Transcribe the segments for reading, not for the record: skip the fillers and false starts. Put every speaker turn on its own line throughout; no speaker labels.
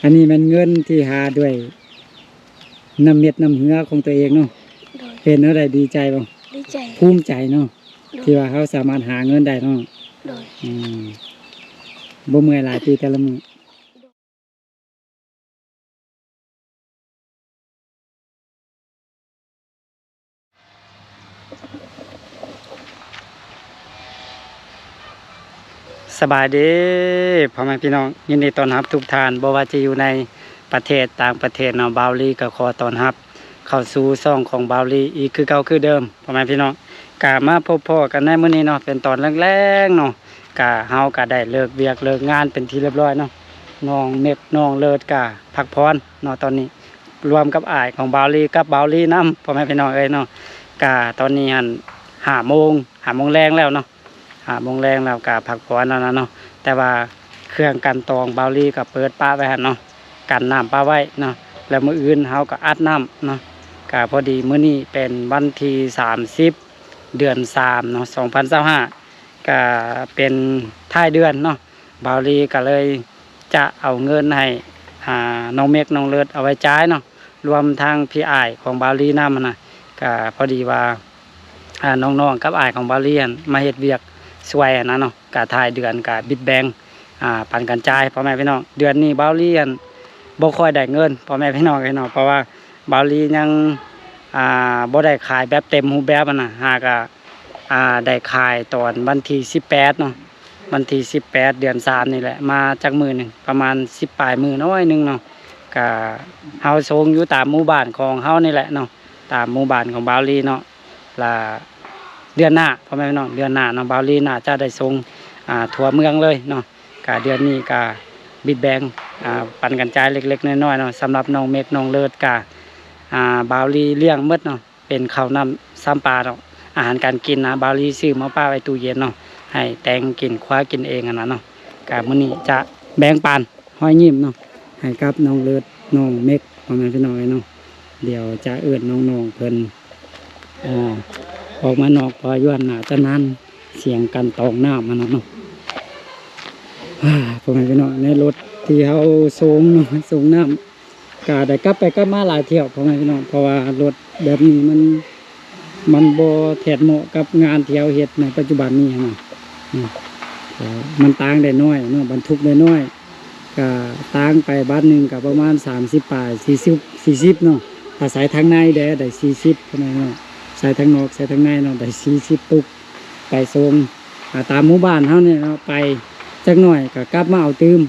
อันนี้มันเงินที่หาด้วยน้ำเม็ดน้ำเหงื่อของตัวเองเนาะเป็นอะไรดีใจบ่
ดีใจ
ภูมิใจเนาะที่ว่าเขาสามารถหาเงินได้เนาะบ่เมื่อยหลายปีแต่ละมื้อสบายดีพ่อแม่พี่น้องยินดีต้อนรับทุกท่านบ่ว่าจะอยู่ในประเทศต่างประเทศเนาะบาวลีก็ขอต้อนรับเข้าสู่ช่องของบาวลีอีกคือเก่าคือเดิมพ่อแม่พี่น้องกะมาพบพ่อกันในมื้อนี้เนาะเป็นตอนแรกๆเนาะกะเฮาก็ได้เลิกเวียกเลิกงานเป็นที่เรียบร้อยเนาะน้องเม็กน้องเลิศกะพักผ่อนเนาะตอนนี้รวมกับอ้ายของบาวลีกับบาวลีนำพ่อแม่พี่น้องเอ้ยเนาะกะตอนนี้หั่น5 โมงแรงแล้วเนาะ5 โมงแรงแล้วกะพักผ่อนแล้วนะเนาะแต่ว่าเครื่องกันตองบาวลีก็เปิดป้าไว้หั่นเนาะกันน้ำป้าไว้เนาะแล้วมื้ออื่นเฮาก็อัดน้ำเนาะก็พอดีมื้อนี้เป็นวันที่30 เดือน3เนาะ2025ก็เป็นท้ายเดือนเนาะบาวลีก็เลยจะเอาเงินให้น้องเมฆน้องเลิศเอาไว้จ่ายเนาะรวมทางพี่อ้ายของบาวลีนำนะก็พอดีว่าน้องๆกับอ้ายของบาวลีมาเฮ็ดเวียกช่วยนะเนาะก็ท้ายเดือนก็บิดแบงปันกันจ่ายพ่อแม่พี่น้องเดือนนี้บาวลีบ่ค่อยได้เงินพ่อแม่พี่น้องเนาะเพราะว่าบาวลียังบ่ได้ขายแบบเต็มรูปแบบนะหากได้ขายตอนวันที่18เนาะวันที่18เดือน3นี่แหละมาจากมื้อนึงประมาณ10ปลายมื้อน้อยนึงเนาะก็เฮาส่งอยู่ตามหมู่บ้านของเฮานี่แหละเนาะตามหมู่บ้านของบาวลีเนาะละเดือนหน้าพ่อแม่พี่น้องเดือนหน้าเนาะบาวลีน่าจะได้ส่งทั่วเมืองเลยเนาะก็เดือนนี้ก็บิดแบงปันกันจ่ายเล็กๆน้อยๆเนาะสำหรับน้องเมฆน้องเลิศก็บาวลีเลี้ยงหมดเนาะเป็นข้าวน้ำซ้ำปลาเนาะอาหารการกินนะบาวลีซื้อมาป้าไว้ตู้เย็นเนาะให้แตงกินคว้ากินเองนะเนาะก็มื้อนี้จะแบ่งปันห้อยยิ้มเนาะให้กับน้องเลิศน้องเมฆพ่อแม่พี่น้องเนาะเดี๋ยวจะเอิ้นน้องๆเพิ่นออกมานอกพอย้อนหน้าจะนั้นเสียงกันตองน้ำมันเนาะพ่อแม่พี่น้องในรถที่เขาสูงเนาะสูงน้ำก็ได้กลับไปกลับมาหลายเที่ยวพ่อแม่พี่น้องเพราะว่ารถแบบนี้มันบ่แทนเหมาะกับงานเที่ยวเฮ็ดในปัจจุบันนี้นะมันต่างได้น้อยเนาะบรรทุกได้น้อยก็ต่างไปบ้านหนึ่งก็ประมาณ30 ปลาย40เนาะถ้าใส่ทางในได้40พ่อแม่พี่น้องใส่ทางนอกใส่ทางในเนาะได้40 ตุกไปส่งตามหมู่บ้านเฮาเนี่ยเนาะไปจักหน่อยก็กลับมาเอาตื้ม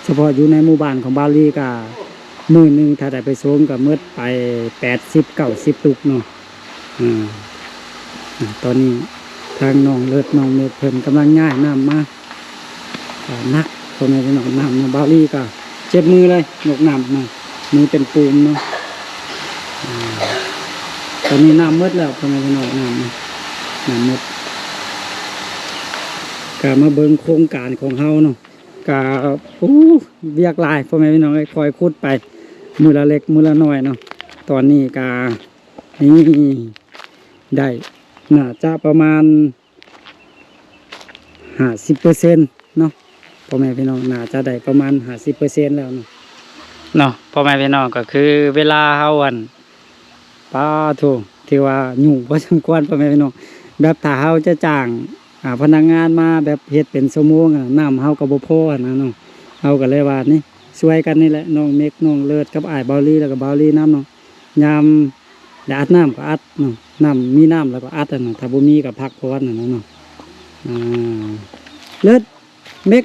เฉพาะอยู่ในหมู่บ้านของบาวลีก็มื้อนึงถ้าได้ไปส่งก็หมดไป80-90 ตุกเนาะตอนนี้ทางน้องเลิศน้องเมฆเพิ่นกำลังง่ายน้ำมานักพ่อแม่พี่น้องน้ำบาวลีก็เจ็บมือเลยยกน้ำนะมือเป็นปูมเนาะตอนนี้น้ำหมดแล้วพ่อแม่พี่น้องน้ำหมดก็มาเบิ่งโครงการของเฮาเนาะก็เวียกหลายพ่อแม่พี่น้องคอยขุดไปมือละเล็กมือละน้อยเนาะตอนนี้ก็นี่ได้น่าจะประมาณ50%เนาะพ่อแม่พี่น้องน่าจะได้ประมาณ50%แล้วเนาะพ่อแม่พี่น้องก็คือเวลาเฮาป้าถูกที่ว่ายุ่งพอสมควรพ่อแม่พี่น้องแบบถ้าเฮาจะจ้างพนักงานมาแบบเฮ็ดเป็นชั่วโมงน้ำเฮาก็บ่พอนะเนาะเฮาก็เลยว่านี่ช่วยกันนี่แหละน้องเมฆน้องเลิศกับอ้ายบาวลีแล้วก็บาวลีน้ำเนาะยามได้อัดน้ำก็อัดเนาะน้ำมีน้ำแล้วก็อัดนะถ้าบ่มีก็พักพรนะเนาะเลิศเมฆ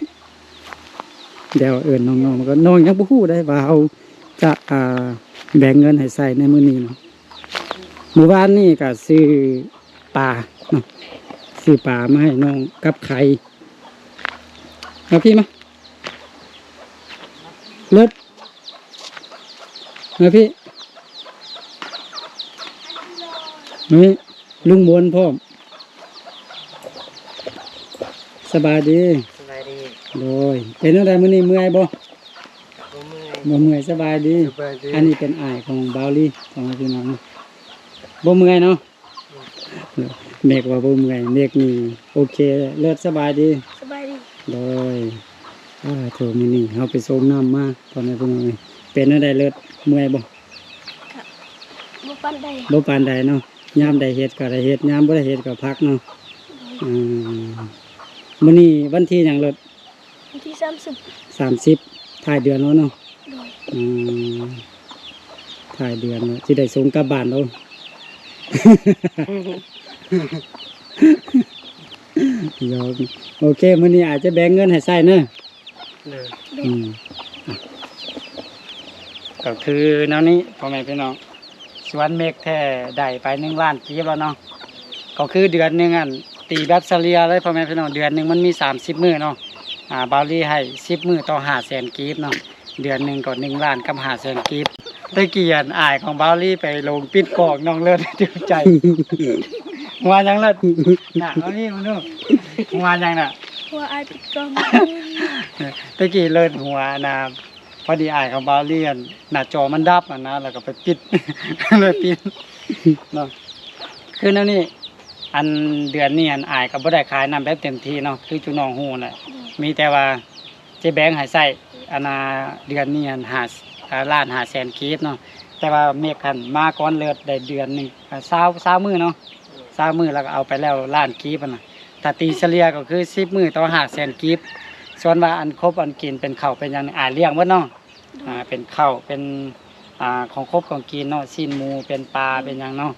เดี๋ยวเอิ้นน้องๆมันก็น้องยังบ่ฮู้ได้ว่าเฮาจะแบ่งเงินให้ใส่ในมื้อนี้เนาะเมื่อวานนี้ก็ซื้อปลาเนาะซื้อปลามาให้น้องกับไข่เอาพี่มาเลิศมาพี่นี่ลุงบวนพ่อมสบายดีโดยเป็นอะไรมื้อนี้เมื่อยบ่เมื่อยสบายดีอันนี้เป็นอ้ายของบาวลีของพี่น้องบ่เมื่อยเนาะเมฆว่าบ่เมื่อยเมฆนี่โอเคเลิศสบายดีโดย โถมื้อนี้เฮาไปส่งน้ำมาพ่อแม่พี่น้องเอ้ยเป็นจังไดเลิศเมื่อยบ่
บ่ปานใด
บ่ปานใดเนาะยามได้เฮ็ดก็ได้เฮ็ดยามบ่ได้เฮ็ดก็พักเนาะอืมมื้อนี้วันที่หยังเลิศ
วันที่
30ท้ายเดือนแล้วเนาะ
โดย
อืมท้ายเดือนแล้วสิได้ส่งกลับบ้านแล้ว ยอมโอเคมื้อนี้อาจจะแบ่งเงินให้ใช้เนาะ
โดย
อืมอ่ะก็คือแนวนี้พ่อแม่พี่น้องสวนเมฆแท้ได้ไป1 ล้านกีบแล้วเนาะก็คือเดือนหนึงอันตีแบบเฉลี่ยเลยพ่อแม่พี่น้องเดือนหนึงมันมี30มื้อเนาะบาวลี่ให้10มื้อต่อ500,000กีบเนาะเดือนหนึงก็1 ล้านกับ500,000กีบตะเกียนอายของบาวลี่ไปลงปิดกอกน้องเลิศดีใจ หัวยังเลิศน่ะเอานี่มึงดูหัวยังน่ะ
หัวอายปิดกล้อง
ตะกี้เลิศหัวนะพอดีอายของบาวเลียนหน้าจอมันดับนะแล้วก็ไปปิด เลยปิดเนาะคือนั่นนี่อันเดือนนี้อันอายก็บ่ได้ขายน้ำแบบเต็มที่เนาะคือจุน้องฮู้น่ะมีแต่ว่าเจ๊แบงค์ให้ใช้อันน่ะเดือนนี้อัน5,000,000กีบเนาะแต่ว่าเมฆคันมาก่อนเลิศได้เดือนหนึง20มื้อเนาะ20มื้อแล้วก็เอาไปแล้วล้านกีบน่ะถ้าตีเฉลี่ยก็คือ10มื้อต่อ500,000กีบส่วนว่าอันครบอันกินเป็นข้าวเป็นหยังเลี้ยงหมดเนาะเป็นข้าวเป็นของครบของกินเนาะชิ้นหมูเป็นปลาเป็นหยังเนาะ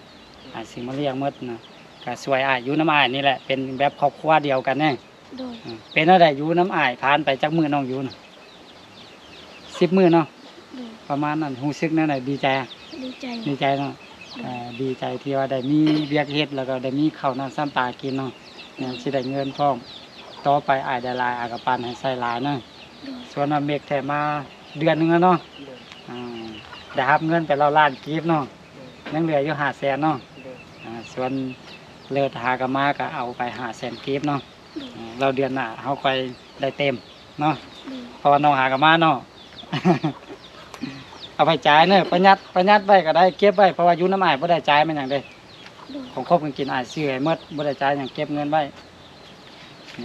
สิมาเลี้ยงหมดนะก็สวยอยู่น้ำอ้ายนี่แหละเป็นแบบครอบครัวเดียวกันแน่
โดย
เป็นอะไรอยู่น้ำอ้ายผ่านไปจักมื้อน้องอยู่น่ะ10 มื้อเนาะ
โดย
ประมาณนั้นรู้สึกแนวไหนดีใจอะ
ดีใจ
ดีใจเนาะดีใจที่ว่าได้มีเวียกเฮ็ดแล้วก็ได้มีข้าวน้ำซ้ำปลากินเนาะเนี่ยสิได้เงินพร้อมต่อไปอ้ายได้หลายอ้ายก็ปันให้ใส่หลายเนาะ
โดย
ส่วนว่าเมฆแถมมาเดือนหนึงแล้วเนาะได้รับเงินไปแล้วล้านกีบเนาะยังเหลืออยู่500,000เนาะส่วนเลิศหากนมาก็เอาไป500,000กีบเนาะเราเดือนหน้าเฮาไปได้เต็มเนาะ
โดย
เพราะว่าน้องหากนมาเนาะ เอาไปจ่ายเนอะประหยัดไว้ก็ได้เก็บไว้เพราะว่าอยู่น้ำอ้ายบ่ได้จ่ายมันหยังเด้
โดย
ของครบกันกินอ้ายซื้อให้หมดบ่ได้จ่ายหยังเก็บเงินไว้1 2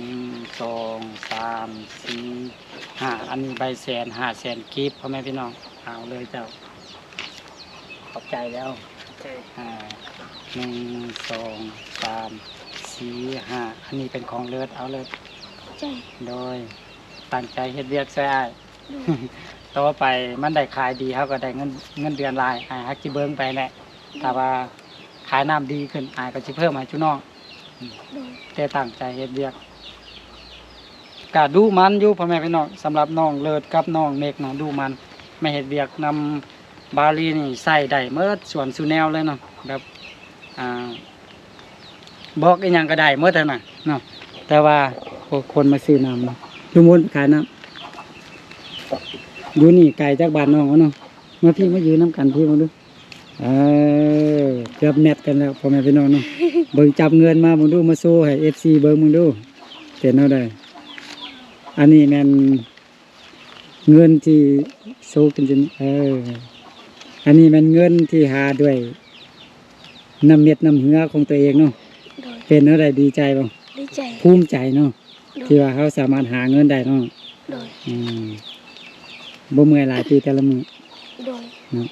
3 4 5อันนี้ใบแสน500,000กีบพ่อแม่พี่น้องเอาเลยเจ้าขอบใจแล้ว1 2 3 4 5อันนี้เป็นของเลิศเอาเลย
ใจ
โดยตั้งใจเฮ็ดเวียกช่วยอ้าย
โดย
ต่อไปมันได้ขายดีเขาก็ได้เงินเดือนหลายอ้ายฮักจิเบิ้งไปแหละถ้าว่าขายน้ำดีขึ้นอ้ายก็สิเพิ่มให้จุน้อง
โดย
แต่ตั้งใจเฮ็ดเวียกก็ดูมันอยู่พ่อแม่พี่น้องสำหรับน้องเลิศกับน้องเมฆเนาะดูมันไม่เฮ็ดเวียกนำบาลีนี่ใส่ได้เมื่อส่วนสุแนวเลยเนาะแบบบอกอีหยังก็ได้เมื่อเท่าน่ะเนาะแต่ว่าคนมาซื้อน้ำเนาะทุกคนขายน้ำอยู่นี่ไก่จากบ้านน้องเขาเนาะมาพี่มายืนน้ำกันพี่มาดูเกือบแมทกันแล้วพ่อแม่พี่น้องเนาะ เบิ่งจับเงินมามึงดูมาโซ่ให้ FC เบิ่งมึงดูเป็นเอาได้อันนี้แม่นเงินที่โซ่กันจนอันนี้แม่นเงินที่หาด้วยน้ำเม็ดน้ำเหงือของตัวเองเนาะ
โดย
เป็นเอาได้ดีใจบ่
ดีใจ
ภูมิใจเนาะ
โดย
ที่ว่าเขาสามารถหาเงินได้เนาะ
โดย
บ่เมื่อยหลายปีแต่ละมื้อ
โดย
เนาะ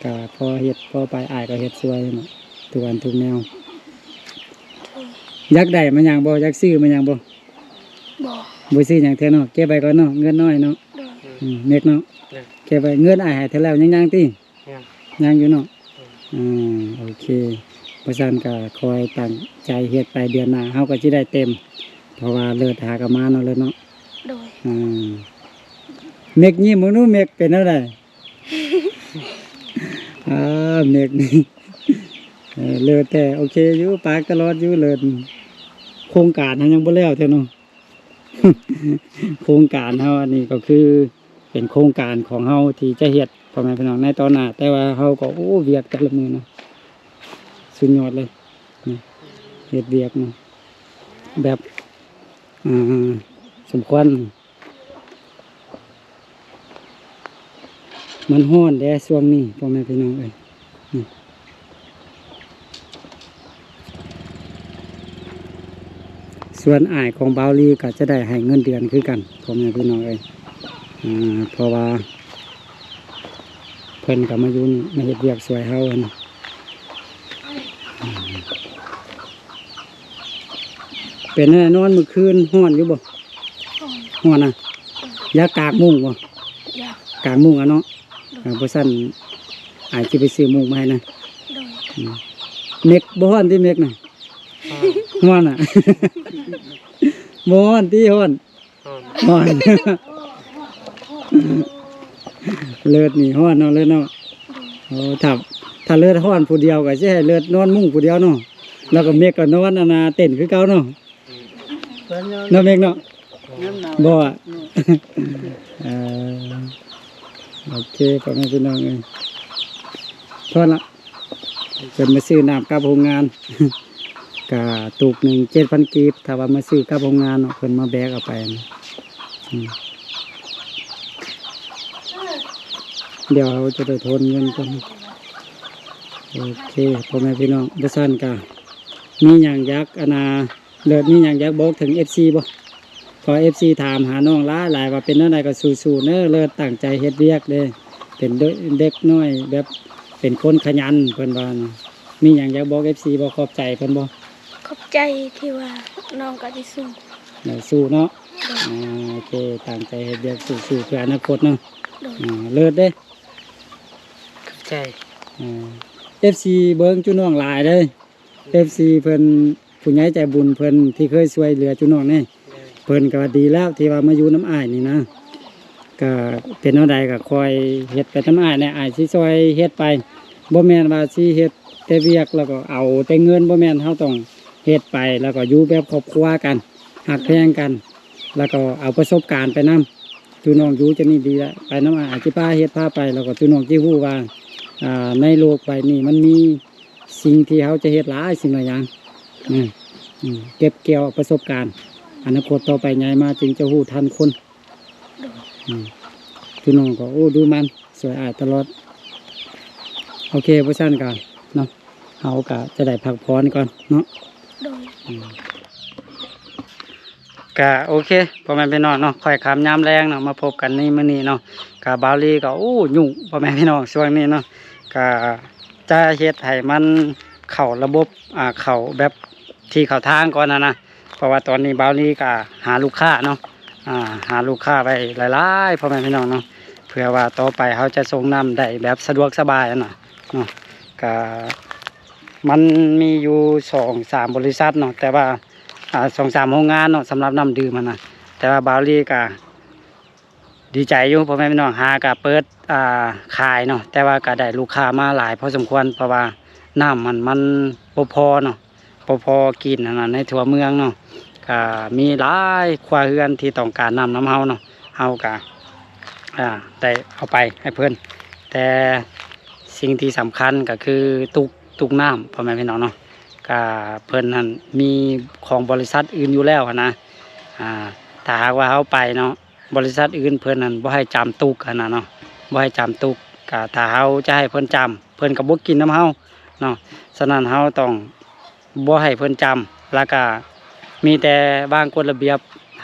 ก็พอเฮ็ดพอไปอ้ายก็เฮ็ดสวยเนาะทุกวันทุกแนว
โดย
อยากได้มันหยังบ่อยากซื้อมันหยังบ่
บ่
บ่ซื้อหยังแท้เนาะเก็บไว้ก่อนเนาะเงินน้อยเนาะ
โดย
เม็ดเนาะเก็บไว้เงินอ้ายให้เท่าแล้วยังติยังอยู่เนาะโอเคเพราะฉะนั้นก็คอยตั้งใจเฮ็ดไปเดือนหน้าเฮาก็สิได้เต็มเพราะว่าเลิศหากนมาเนาะเลยเนาะ
โดย
เมฆยิ้มมึงดูเมฆเป็นอะไร เมฆนี่เลิศแต่โอเคอยู่ปากตลอดอยู่เลิศโครงการเฮายังบ่แล้วแท้เนาะ โครงการเฮาอันนี้ก็คือเป็นโครงการของเฮาที่จะเฮ็ดพ่อแม่พี่น้องในตอนหน้าแต่ว่าเฮาก็เวียกแต่ละมื้อเนาะสุดยอดเลยนี่เฮ็ดเวียกเนาะแบบสมควรมันร้อนแดดช่วงนี้พ่อแม่พี่น้องเอ้ยนี่ส ส่วนอ้ายของบาวลีก็จะได้ให้เงินเดือนคือกันพ่อแม่พี่น้องเอ้ยเพราะว่าเพิ่นก็มาอยู่นี่มาเฮ็ดเวียกสวยเฮาหั่นเป็นแน่นอนเมื่อคืนฮ้อนอยู่บ่
อ่อน
ฮ้อนน่ะอยากกากมุ้งบ่
อยาก
กางมุ้งอ่ะเนาะเพราะซั่นอาจสิไปซื้อมุ้งมาให้นะ
โดย
เมกบ่ฮ้อนที่เมกน่ะฮ้อนอ่ะ บ่ฮ้อนที่ฮ้อนฮ้อน เลิศนี่ฮ้อนเนาะเลิศเนาะ
โดย
โอ้ถ้าเลิศฮ้อนผู้เดียวก็สิให้เลิศนอนมุ้งผู้เดียวเนาะแล้วก็เมกก็นอนนาเต้นคือเก่าเนาะเนาะเมกเนาะบ่อ่ะ เอ่อโอเคพ่อแม่พี่น้องเอ้ยทอดละจะมาซื้อน้ำกับโรงงาน กะตูกหนึ่ง7,000 กีบถ้าว่ามาซื้อกับโรงงานเนาะเพิ่นมาแบกเอาไปนะเดี๋ยวเราจะได้ทนเงินกันโอเคพ่อแม่พี่น้องดัซันกะมีอย่างยักษ์อนาเลิศมีอย่างยักษ์บอกถึง FC บ่พอ FC ถามหาน้องหลายว่าเป็นเท่าใดก็สู้ๆเด้อเลิศตั้งใจเฮ็ดเวียกเด้เป็นเด็กน้อยแบบเป็นคนขยันเพิ่นว่านะมีอย่างยักษ์บอก FC บ่ขอบใจเพิ่นบ่
ขอบใจที่ว่าน้องก็ได้สู้
สู้เนาะ
โดย
โอเคตั้งใจเฮ็ดเวียกสู้เพื่ออนาคตเนาะ
โดย
เลิศเด้
ขอบใจ
FC เบิ่งจุน้องหลายเด้ FC เพิ่นผู้ใหญ่ใจบุญเพิ่นที่เคยช่วยเหลือจุน้องนี่เพิ่นก็ว่าดีแล้วที่ว่ามาอยู่น้ำอ้ายนี่นะก็เป็นเท่าใดก็คอยเฮ็ดไปน้ำอ้ายเนี่ยอ้ายสิช่วยเฮ็ดไปบ่แม่นว่าสิเฮ็ดแต่เวียกแล้วก็เอาแต่เงินบ่แม่นเฮาต้องเฮ็ดไปแล้วก็อยู่แบบครอบครัวกันหักแพงกัน แล้วก็เอาประสบการณ์ไปนำจุน้องอยู่จะนี่ดีแล้วไปน้ำอ้ายสิพาเฮ็ดพาไปแล้วก็จุน้องสิฮู้ว่าในโลกใบนี้มันมีสิ่งที่เขาจะเฮ็ดหลายสิ่งหลายอย่างเก็บเกี่ยวประสบการณ์อนาคตต่อไปใหญ่มาจึงจะฮู้ทันคน
โดย
พี่น้องก็โอ้ดูมันสวยอาดตลอดโอเคพ่อชันกันเนาะเขาก็จะได้พักผ่อนก่อนเนาะ
โดย
ก็โอเคพ่อแม่พี่น้องเนาะค่อยคำยามแรงเนาะมาพบกันในมื้อนี้เนาะกับบาวลีก็โอ้ยุ่งพ่อแม่พี่น้องช่วงนี้เนาะก็จะเฮ็ดให้มันเข้าระบบเข้าแบบที่เข้าทางก่อนนะเพราะว่าตอนนี้บาวลีก็หาลูกค้าเนาะหาลูกค้าไปหลายๆพ่อแม่พี่น้องเนาะเพื่อว่าต่อไปเขาจะส่งน้ำได้แบบสะดวกสบายเนาะก็มันมีอยู่2-3 บริษัทเนาะแต่ว่า2-3 โรงงานเนาะสำหรับน้ำดื่มมันนะแต่ว่าบาวลีก็ดีใจอยู่พ่อแม่พี่น้องหาก็เปิดขายเนาะแต่ว่าก็ได้ลูกค้ามาหลายพอสมควรเพราะว่าน้ำมันบ่พอเนาะบ่พอกินนะในทั่วเมืองเนาะก็มีหลายครัวเรือนที่ต้องการน้ำเฮาเนาะเฮาก็ได้เอาไปให้เพิ่นแต่สิ่งที่สำคัญก็คือตุกน้ำพ่อแม่พี่น้องเนาะก็เพิ่นนั้นมีของบริษัทอื่นอยู่แล้วนะถ้าหากว่าเฮาไปเนาะบริษัทอื่นเพิ่นนั้นบ่ให้จำตุกเนาะบ่ให้จำตุกก็ถ้าเฮาจะให้เพิ่นจำเพิ่นก็บ่กินน้ำเฮาเนาะฉะนั้นเฮาต้องบ่ให้เพิ่นจำแล้วก็มีแต่บางกฎระเบียบ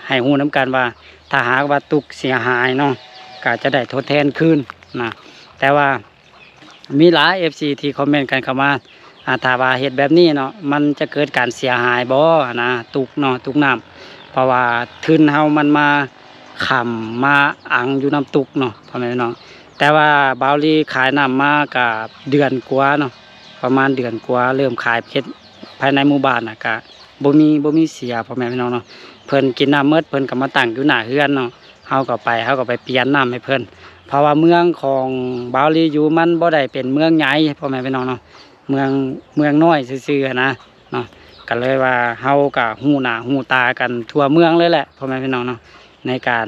ให้ฮู้นํกันว่าถ้าหากว่าตุกเสียหายเนาะก็จะได้ทดแทนคืนนะแต่ว่ามีหลาย FC ที่คอมเมนต์กันเข้ามาถ้าว่าเฮ็ดแบบนี้เนาะมันจะเกิดการเสียหายบ่นะตุกเนาะตุกน้ำเพราะว่าทุนเฮามันมาขำมาอังอยู่น้ำตุกเนาะพ่อแม่พี่น้องแต่ว่าบาวลีขายน้ำมากับเดือนกว่าเนาะประมาณเดือนกว่าเริ่มขายเพชรภายในหมู่บ้านน่ะก็บ่มีเสียพ่อแม่พี่น้องเนาะเพิ่นกินน้ำเมดเพิ่นก็มาตั้งอยู่หน้าเรือนเนาะเฮาก็ไปเปลี่ยนน้ำให้เพิ่นเพราะว่าเมืองของบาวลีอยู่มันบ่ได้เป็นเมืองใหญ่พ่อแม่พี่น้องเนาะเมืองน้อยซื่อๆนะเนาะก็เลยว่าเฮาก็ฮู้หน้าฮู้ตากันทั่วเมืองเลยแหละพ่อแม่พี่น้องเนาะในการ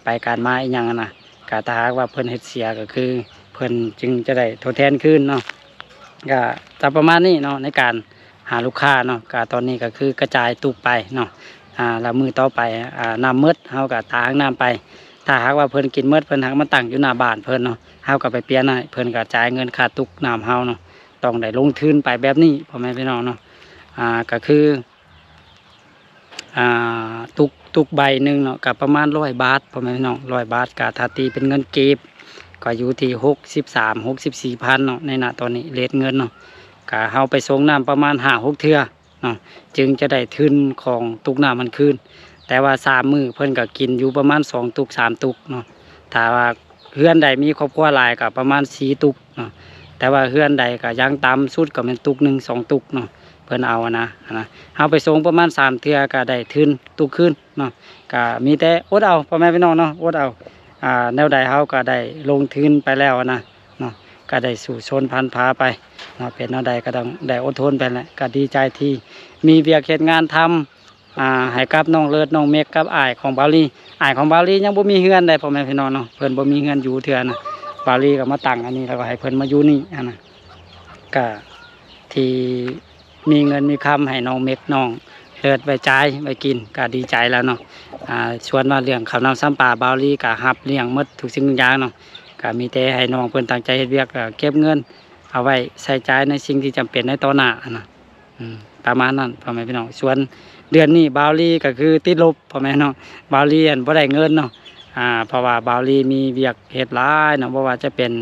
ไปการมาอีหยังนะก็ถ้าหากว่าเพิ่นเฮ็ดเสียก็คือเพิ่นจึงจะได้ทดแทนคืนเนาะก็จะประมาณนี้เนาะในการหาลูกค้าเนาะก็ตอนนี้ก็คือกระจายตุกไปเนาะแล้วมือต่อไปน้ำมืดเฮาก็ตากน้ำไปถ้าหากว่าเพิ่นกินมืดเพิ่นหักมาตั้งอยู่หน้าบ้านเพิ่นเนาะเฮาก็ไปเปลี่ยนให้เพิ่นก็จ่ายเงินค่าตุกน้ำเฮาเนาะต้องได้ลงทุนไปแบบนี้พ่อแม่พี่น้องเนาะก็คือ ตุกใบหนึ่งเนาะกับประมาณ100 บาทพ่อแม่พี่น้อง100 บาทกะถ้าตีเป็นเงินกีบก็อยู่ที่63-64 พันเนาะในตอนนี้เรทเงินเนาะกะเฮาไปส่งน้ำประมาณ5-6 เทื่อเนาะจึงจะได้ทุนของตุกน้ำมันคืนแต่ว่า3 มื้อเพิ่นก็กินอยู่ประมาณ2 ตุก 3 ตุกเนาะถ้าว่าเฮือนใดมีครอบครัวหลายก็ประมาณ4 ตุกเนาะแต่ว่าเฮือนใดก็ยังต่ำสุดก็เป็นตุก1 2 ตุกเนาะเพิ่นเอานะเฮาไปส่งประมาณ3 เทื่อก็ได้ทุนตุกคืนเนาะก็มีแต่อดเอาพ่อแม่พี่น้องเนาะอดเอาแนวใดเฮาก็ได้ลงทุนไปแล้วนะเนาะก็ได้สู่ชนพันธุ์พาไปเนาะเป็นแนวใดก็ต้องได้อดทนไปแหละก็ดีใจที่มีเวียกเฮ็ดงานทำให้กับน้องเลิศน้องเมฆกับอ้ายของบาวลีอ้ายของบาวลียังบ่มีเฮือนได้พ่อแม่พี่น้องเนาะเพิ่นบ่มีเฮือนอยู่เทื่อนะบาวลีก็มาตั้งอันนี้แล้วก็ให้เพิ่นมาอยู่นี่นะก็ที่มีเงินมีคำให้น้องเมฆน้องเลิศไว้จ่ายไว้กินก็ดีใจแล้วเนาะชวนว่าเรื่องข้าวน้ำซ้ำปลาบาวลีก็รับเลี้ยงหมดทุกสิ่งทุกอย่างเนาะก็มีแต่ให้น้องเพิ่นตั้งใจเฮ็ดเวียกก็เก็บเงินเอาไว้ใช้จ่ายในสิ่งที่จำเป็นในต่อหน้านะประมาณนั้นพ่อแม่พี่น้องส่วนเดือนนี้บาวลีก็คือติดลบพ่อแม่น้องบาวลีบ่ได้เงินเนาะเพราะว่าบาวลีมีเวียกเฮ็ดหลายเนาะบ่ว่าจะเป็น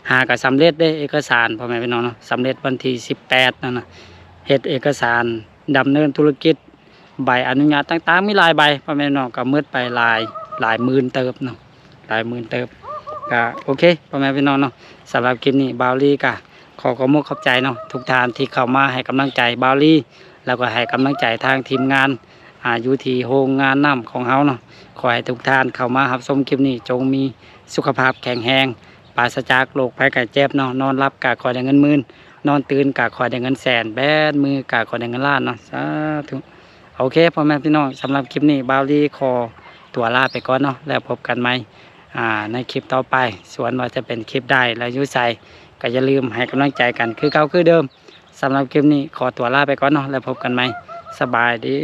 หาก็สำเร็จได้เอกสารพ่อแม่พี่น้องเนาะสำเร็จวันที่18นั่นน่ะเฮ็ดเอกสารดำเนินธุรกิจใบอนุญาตต่างๆมีหลายใบพ่อแม่พี่น้องก็หมดไปหลายหมื่นเติบเนาะหลายหมื่นเติบก็โอเคพ่อแม่พี่น้องเนาะสำหรับคลิปนี้บาวลีก็ขอขอบใจเนาะทุกท่านที่เข้ามาให้กำลังใจบาวลีแล้วก็ให้กำลังใจทางทีมงานอยู่ที่โรงงานน้ำของเฮาเนาะขอให้ทุกท่านเข้ามารับชมคลิปนี้จงมีสุขภาพแข็งแรงปราศจากโรคภัยไข้เจ็บเนาะนอนรับกะขอได้เงินหมื่นนอนตื่นกะขอได้เงินแสนแบนมือกะขอได้เงินล้านเนาะสาธุโอเคพ่อแม่พี่น้องสำหรับคลิปนี้บาวลีขอตัวลาไปก่อนเนาะแล้วพบกันใหม่ในคลิปต่อไปส่วนว่าจะเป็นคลิปใดและยุใส่ก็อย่าลืมให้กำลังใจกันคือเก่าคือเดิมสำหรับคลิปนี้ขอตัวลาไปก่อนเนาะแล้วพบกันใหม่สบายดี